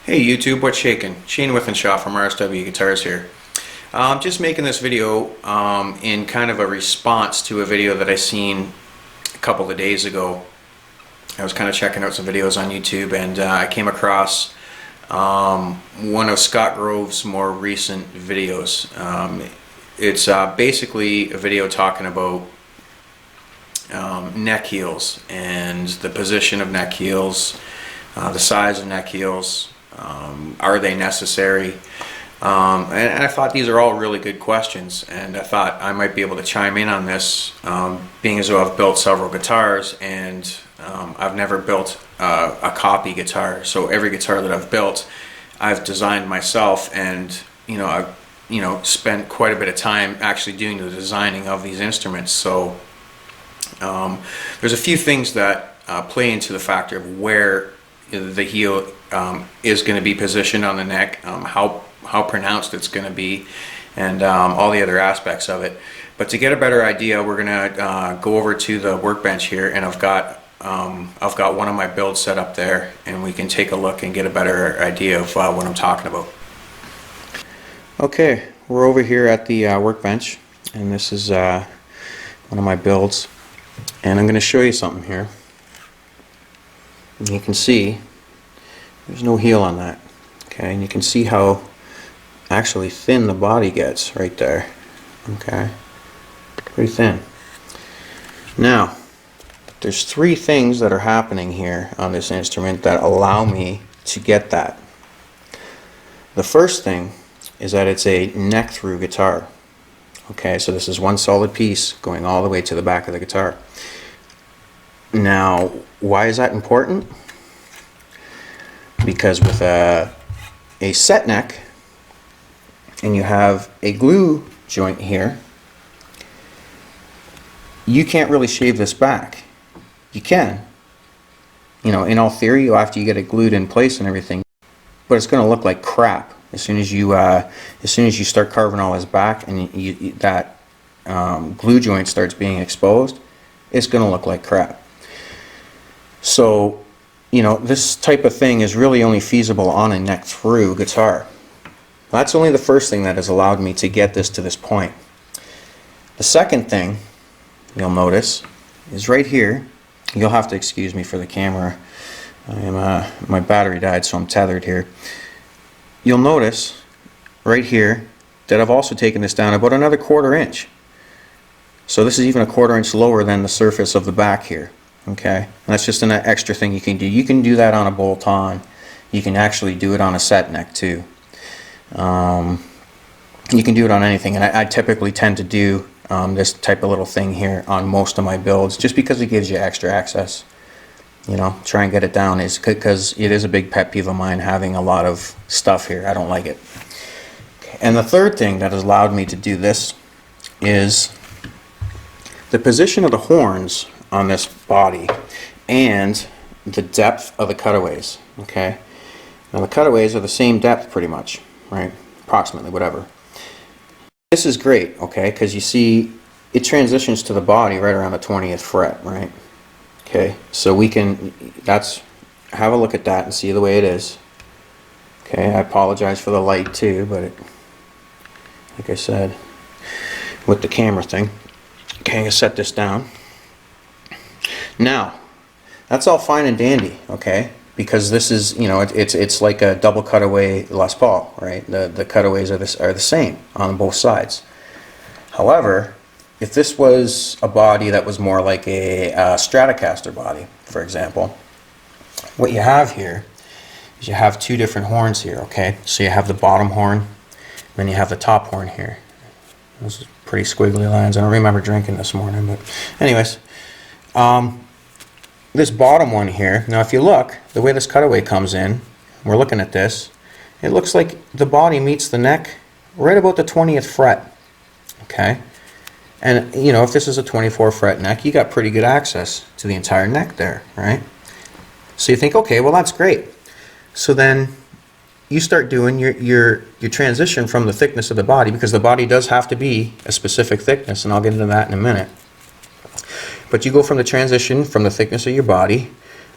Hey YouTube, what's shaking? Shane Withenshaw from RSW Guitars here. Just making this video in kind of a response to a video that I seen a couple of days ago. I was kind of checking out some videos on YouTube and I came across one of Scott Grove's more recent videos. It's basically a video talking about neck heels and the position of neck heels, the size of neck heels. Are they necessary? And I thought these are all really good questions, and I thought I might be able to chime in on this, being as though I've built several guitars and I've never built a copy guitar. So every guitar that I've built, I've designed myself, and I've spent quite a bit of time actually doing the designing of these instruments. So there's a few things that play into the factor of where the heel is going to be positioned on the neck, how pronounced it's going to be, and all the other aspects of it. But to get a better idea, we're going to go over to the workbench here, and I've got one of my builds set up there, and we can take a look and get a better idea of what I'm talking about. Okay, we're over here at the workbench, and this is one of my builds, and I'm going to show you something here. And you can see there's no heel on that, okay, and you can see how actually thin the body gets right there, okay, pretty thin. Now there's three things that are happening here on this instrument that allow me to get that. The first thing is that it's a neck through guitar, okay, so this is one solid piece going all the way to the back of the guitar. Now, why is that important? Because with a set neck, and you have a glue joint here, you can't really shave this back. You can, in all theory, after you get it glued in place and everything, but it's going to look like crap as soon as you start carving all this back, and that glue joint starts being exposed. It's going to look like crap. So, this type of thing is really only feasible on a neck through guitar. That's only the first thing that has allowed me to get this to this point. The second thing you'll notice is right here. You'll have to excuse me for the camera. My battery died, so I'm tethered here. You'll notice right here that I've also taken this down about another 1/4 inch. So this is even a 1/4 inch lower than the surface of the back here. Okay, and that's just an extra thing you can do. You can do that on a bolt-on. You can actually do it on a set neck too. You can do it on anything, and I typically tend to do this type of little thing here on most of my builds, just because it gives you extra access. Try and get it down, is because it is a big pet peeve of mine having a lot of stuff here. I don't like it. And the third thing that has allowed me to do this is the position of the horns on this body and the depth of the cutaways. Okay, now the cutaways are the same depth pretty much, right? Approximately, whatever. This is great, okay, because you see it transitions to the body right around the 20th fret, right? Okay, so we can have a look at that and see the way it is. Okay, I apologize for the light too, but like I said, with the camera thing. Okay, I'm gonna set this down. Now, that's all fine and dandy, okay? Because this is, it's like a double cutaway Les Paul, right? The cutaways are the same on both sides. However, if this was a body that was more like a Stratocaster body, for example, what you have here is you have two different horns here, okay? So you have the bottom horn, then you have the top horn here. Those are pretty squiggly lines. I don't remember drinking this morning, but anyways. This bottom one here, now if you look, the way this cutaway comes in, we're looking at this, it looks like the body meets the neck right about the 20th fret, okay? And if this is a 24 fret neck, you got pretty good access to the entire neck there, right? So you think, okay, well that's great. So then you start doing your transition from the thickness of the body, because the body does have to be a specific thickness, and I'll get into that in a minute. But you go from the transition from the thickness of your body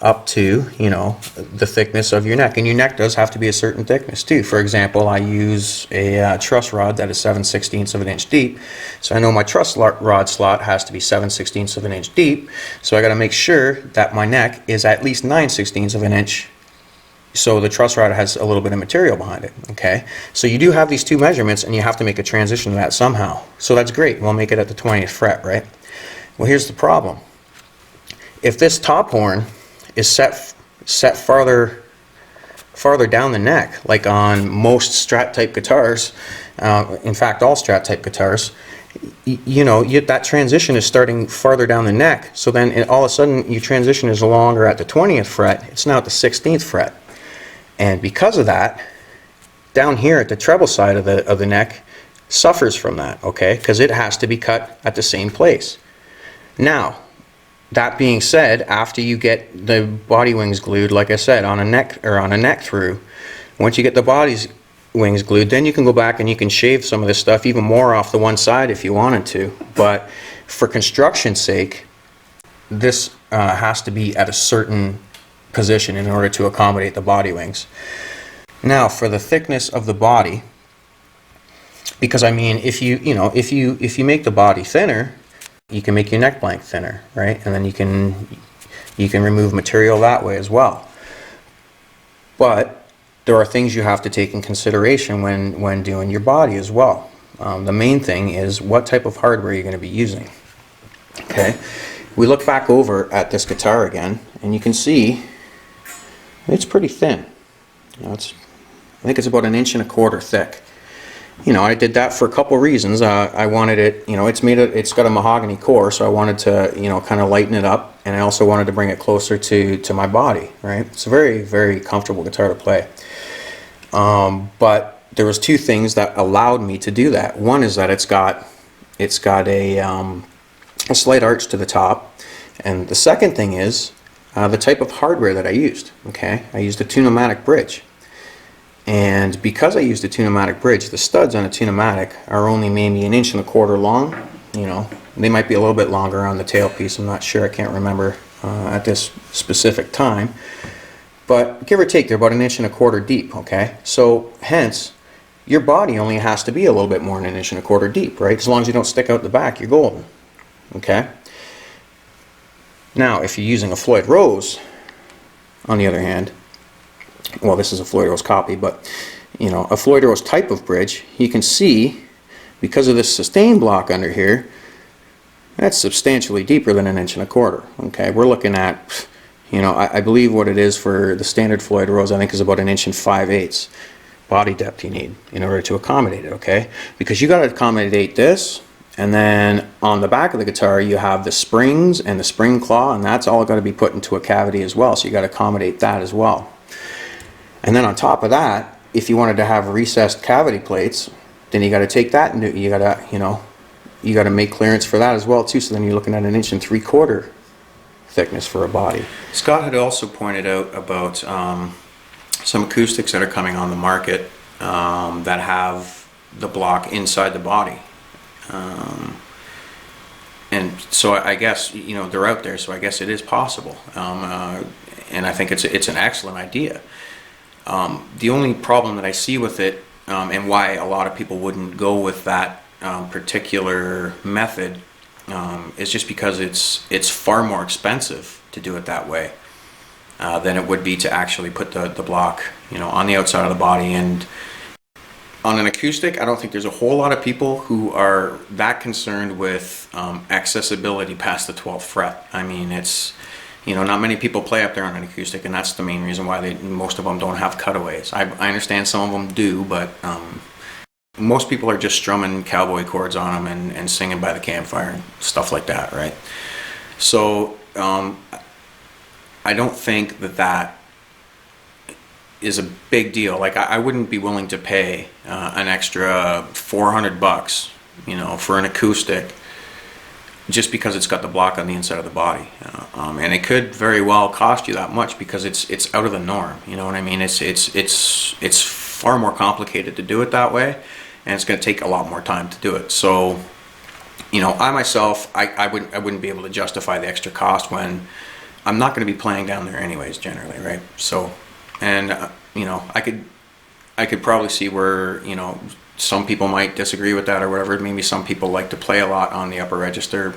up to, you know, the thickness of your neck. And your neck does have to be a certain thickness too. For example, I use a truss rod that is 7/16 of an inch deep. So I know my truss rod slot has to be 7/16 of an inch deep. So I got to make sure that my neck is at least 9/16 of an inch, so the truss rod has a little bit of material behind it. Okay, so you do have these two measurements, and you have to make a transition to that somehow. So that's great. We'll make it at the 20th fret, right? Well, here's the problem. If this top horn is set farther down the neck, like on most Strat type guitars, in fact all Strat type guitars, you know, that transition is starting farther down the neck. So then all of a sudden your transition is no longer at the 20th fret, it's now at the 16th fret. And because of that, down here at the treble side of the neck suffers from that, okay? Because it has to be cut at the same place. Now, that being said, after you get the body wings glued, like I said, on a neck through, once you get the body wings glued, then you can go back and you can shave some of this stuff even more off the one side if you wanted to. But for construction's sake, this has to be at a certain position in order to accommodate the body wings. Now, for the thickness of the body, because I mean, if you make the body thinner, you can make your neck blank thinner, right? And then you can remove material that way as well. But there are things you have to take in consideration when doing your body as well. The main thing is what type of hardware you're going to be using. Okay, we look back over at this guitar again, and you can see it's pretty thin. You know, I think it's about 1.25 inches thick. You know, I did that for a couple reasons. I wanted it, you know, it's got a mahogany core, so I wanted to, you know, kind of lighten it up, and I also wanted to bring it closer to my body, right? It's a very, very comfortable guitar to play. But there was two things that allowed me to do that. One is that it's got a slight arch to the top, and the second thing is the type of hardware that I used. Okay, I used a Tune-o-matic bridge. And because I used a Tune-o-matic bridge, the studs on a Tune-o-matic are only maybe 1.25 inches long. You know, they might be a little bit longer on the tailpiece. I'm not sure. I can't remember at this specific time. But give or take, they're about 1.25 inches deep. Okay, so hence your body only has to be a little bit more than 1.25 inches deep, right? As long as you don't stick out the back, you're golden. Okay. Now, if you're using a Floyd Rose, on the other hand, well, this is a Floyd Rose copy, but you know, a Floyd Rose type of bridge, you can see because of this sustain block under here, that's substantially deeper than 1.25 inches. Okay, we're looking at, you know, I believe what it is for the standard Floyd Rose, I think is about 1 5/8 body depth you need in order to accommodate it. Okay, because you got to accommodate this. And then on the back of the guitar you have the springs and the spring claw, and that's all got to be put into a cavity as well, so you got to accommodate that as well. And then on top of that, if you wanted to have recessed cavity plates, then you got to take that and you got to, you know, you got to make clearance for that as well too, so then you're looking at 1.75 inches thickness for a body. Scott had also pointed out about some acoustics that are coming on the market that have the block inside the body. And so I guess, you know, they're out there, so I guess it is possible, and I think it's an excellent idea. The only problem that I see with it, and why a lot of people wouldn't go with that particular method, is just because it's far more expensive to do it that way than it would be to actually put the block, you know, on the outside of the body. And on an acoustic, I don't think there's a whole lot of people who are that concerned with accessibility past the 12th fret. I mean, it's, you know, not many people play up there on an acoustic, and that's the main reason why most of them don't have cutaways. I understand some of them do, but most people are just strumming cowboy chords on them and singing by the campfire and stuff like that, right? So I don't think that is a big deal. Like, I wouldn't be willing to pay an extra $400, you know, for an acoustic just because it's got the block on the inside of the body, and it could very well cost you that much because it's out of the norm. You know what I mean? It's far more complicated to do it that way, and it's going to take a lot more time to do it. So, you know, I myself, I wouldn't be able to justify the extra cost when I'm not going to be playing down there anyways, generally, right? So, and I could probably see where some people might disagree with that or whatever. Maybe some people like to play a lot on the upper register.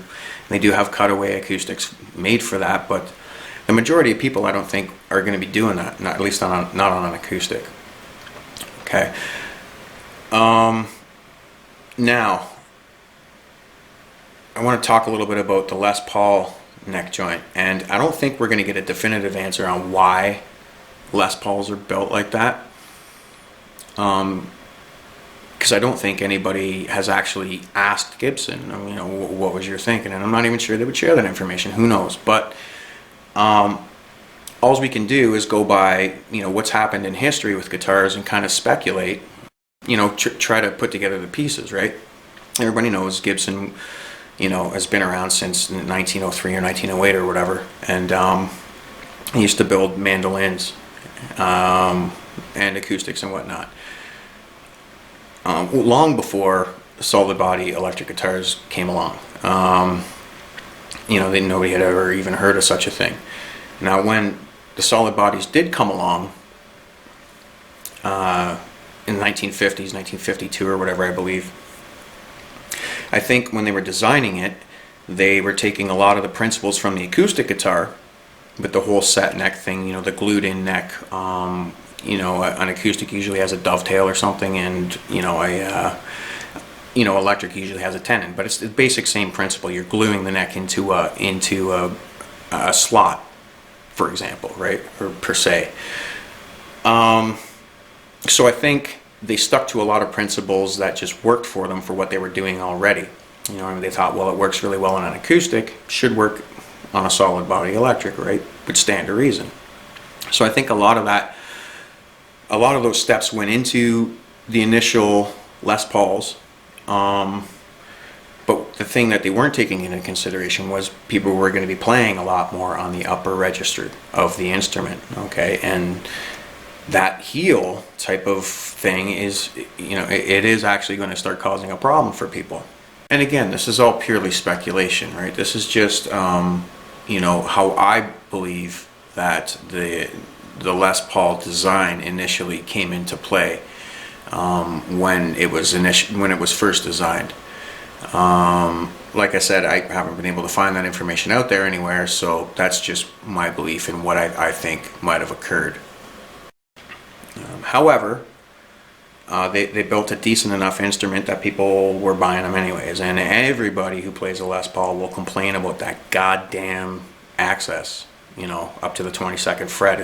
They do have cutaway acoustics made for that, but the majority of people I don't think are going to be doing that, not, at least not on an acoustic. Okay. Now, I want to talk a little bit about the Les Paul neck joint, and I don't think we're going to get a definitive answer on why Les Pauls are built like that. Because I don't think anybody has actually asked Gibson, what was your thinking? And I'm not even sure they would share that information. Who knows? But all we can do is go by, what's happened in history with guitars and kind of speculate, try to put together the pieces, right? Everybody knows Gibson, has been around since 1903 or 1908 or whatever. And he used to build mandolins and acoustics and whatnot. Long before solid body electric guitars came along. Nobody had ever even heard of such a thing. Now, when the solid bodies did come along in the 1950s, 1952 or whatever, I believe, I think when they were designing it, they were taking a lot of the principles from the acoustic guitar with the whole set neck thing, the glued in neck. An acoustic usually has a dovetail or something, and electric usually has a tenon. But it's the basic same principle. You're gluing the neck into a slot, for example, right, or per se. So I think they stuck to a lot of principles that just worked for them for what they were doing already. They thought, well, it works really well on an acoustic, should work on a solid body electric, right? Would stand to reason. So I think a lot of those steps went into the initial Les Pauls, but the thing that they weren't taking into consideration was people were going to be playing a lot more on the upper register of the instrument, okay? And that heel type of thing is, it is actually going to start causing a problem for people. And again, this is all purely speculation, right? This is just, how I believe that the Les Paul design initially came into play when it was first designed. Like I said, I haven't been able to find that information out there anywhere, so that's just my belief in what I think might have occurred. However, they built a decent enough instrument that people were buying them anyways, and everybody who plays a Les Paul will complain about that goddamn access, up to the 22nd fret.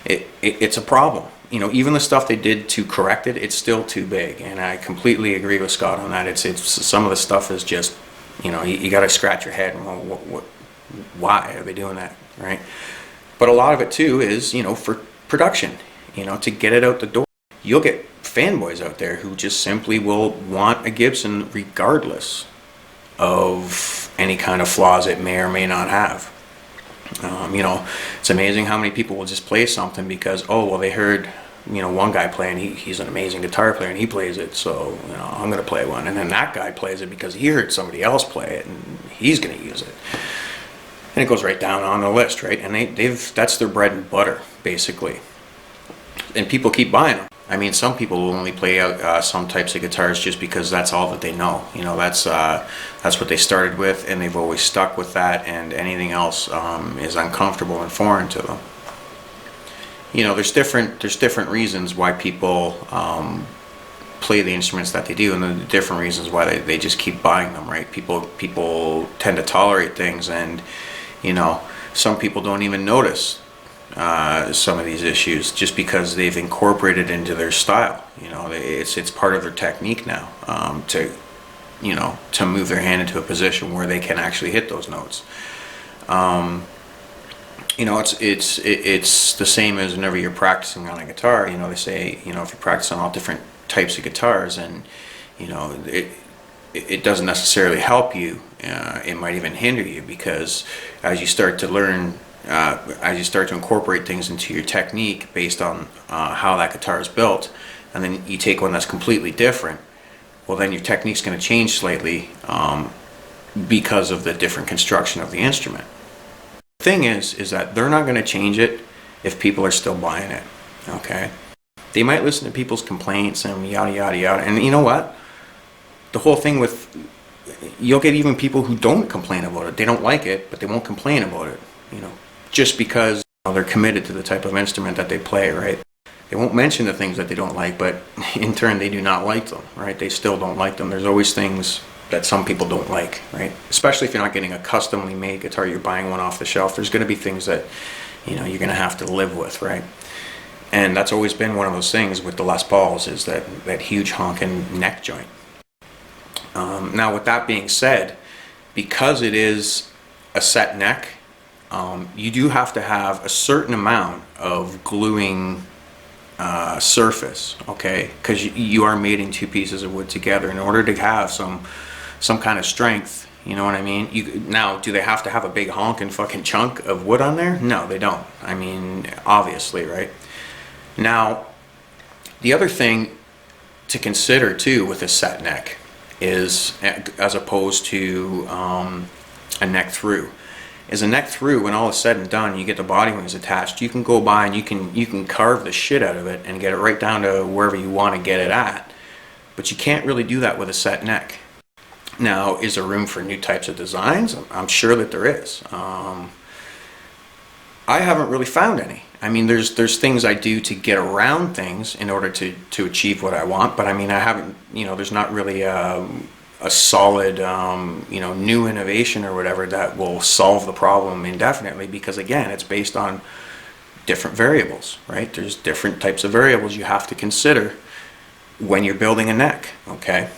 It's a problem. Even the stuff they did to correct it, it's still too big, and I completely agree with Scott on that. It's some of the stuff is just, you got to scratch your head. Why are they doing that, right? But a lot of it too is, for production, to get it out the door. You'll get fanboys out there who just simply will want a Gibson regardless of any kind of flaws it may or may not have. It's amazing how many people will just play something because, they heard, one guy playing, he's an amazing guitar player and he plays it, so, I'm going to play one. And then that guy plays it because he heard somebody else play it and he's going to use it. And it goes right down on the list, right? And that's their bread and butter, basically. And people keep buying them. I mean, some people will only play some types of guitars just because that's all that they know. That's what they started with, and they've always stuck with that. And anything else is uncomfortable and foreign to them. There's different reasons why people play the instruments that they do, and the different reasons why they just keep buying them. Right? People tend to tolerate things, and some people don't even notice some of these issues just because they've incorporated into their style. It's part of their technique now to move their hand into a position where they can actually hit those notes. It's the same as whenever you're practicing on a guitar. They say if you practice on all different types of guitars, and it doesn't necessarily help you. It might even hinder you, because as you start to learn, as you start to incorporate things into your technique based on how that guitar is built, and then you take one that's completely different, well, then your technique's going to change slightly because of the different construction of the instrument. Thing is that they're not going to change it if people are still buying it. Okay, they might listen to people's complaints and yada yada yada, and you know what, the whole thing with, you'll get even people who don't complain about it. They don't like it, but they won't complain about it, you know, just because they're committed to the type of instrument that they play, right? They won't mention the things that they don't like, but in turn they do not like them, right? They still don't like them. There's always things that some people don't like, right? Especially if you're not getting a customly made guitar, you're buying one off the shelf. There's going to be things that, you know, you're going to have to live with, right? And that's always been one of those things with the Les Pauls, is that huge honking neck joint. Now, with that being said, because it is a set neck, you do have to have a certain amount of gluing surface, okay? Because you are mating two pieces of wood together in order to have some kind of strength. You know what I mean? Now, do they have to have a big honking fucking chunk of wood on there? No, they don't. I mean, obviously, right? Now, the other thing to consider too with a set neck is, as opposed to a neck through, is a neck through, when all is said and done, you get the body wings attached, you can go by and you can carve the shit out of it and get it right down to wherever you want to get it at. But you can't really do that with a set neck. Now, is there room for new types of designs? I'm sure that there is. I haven't really found any. I mean, there's things I do to get around things in order to achieve what I want, but I mean, I haven't, you know, there's not really a solid, you know, new innovation or whatever that will solve the problem indefinitely, because again, it's based on different variables, right? There's different types of variables you have to consider when you're building a neck, okay?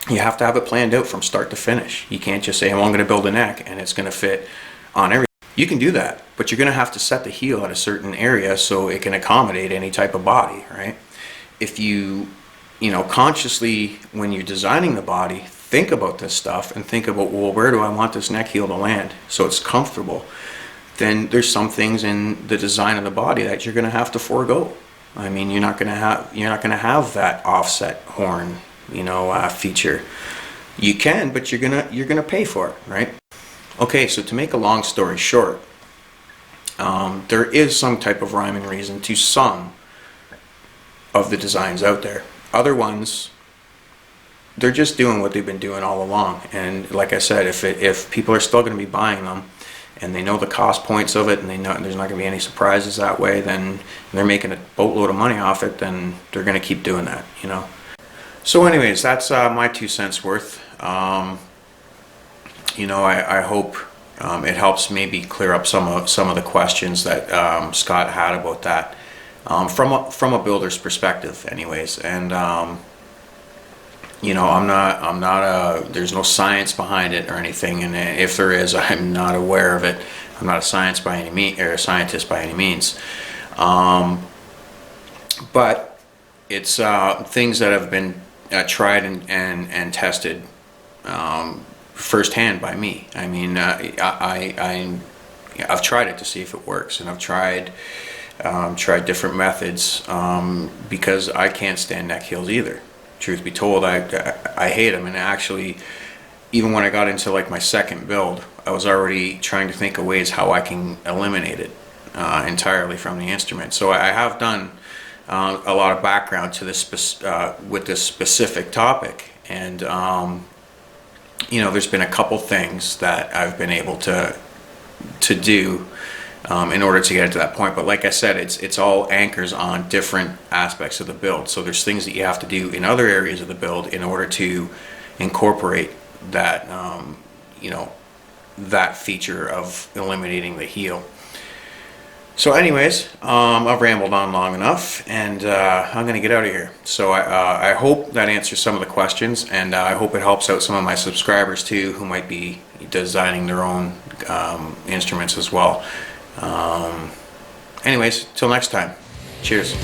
You have to have it planned out from start to finish. You can't just say, oh, I'm going to build a neck and it's going to fit on everything. You can do that, but you're going to have to set the heel at a certain area so it can accommodate any type of body, right? If you know, consciously, when you're designing the body, think about this stuff and think about, well, where do I want this neck heel to land so it's comfortable? Then there's some things in the design of the body that you're going to have to forego. I mean, you're not going to have that offset horn, you know, feature. You can, but you're gonna pay for it, right? Okay, so to make a long story short, there is some type of rhyme and reason to some of the designs out there. Other ones, they're just doing what they've been doing all along. And like I said, if people are still going to be buying them, and they know the cost points of it, and they know there's not going to be any surprises that way, then they're making a boatload of money off it, then they're going to keep doing that, you know. So anyways, that's my 2 cents worth. You know, I hope it helps maybe clear up some of the questions that Scott had about that, from a builder's perspective anyways. And you know, I'm not there's no science behind it or anything, and if there is, I'm not aware of it. I'm not a scientist by any means. But it's things that have been tried and tested firsthand by me. I mean, I've tried it to see if it works, and I've tried different methods, because I can't stand neck heels either. Truth be told, I hate them, and actually, even when I got into like my second build, I was already trying to think of ways how I can eliminate it entirely from the instrument. So I have done a lot of background to this with this specific topic, and you know, there's been a couple things that I've been able to do in order to get it to that point. But like I said, it's all anchors on different aspects of the build. So there's things that you have to do in other areas of the build in order to incorporate that, you know, that feature of eliminating the heel. So anyways, I've rambled on long enough, and I'm going to get out of here. So I hope that answers some of the questions, and I hope it helps out some of my subscribers too, who might be designing their own instruments as well. Anyways, till next time, cheers.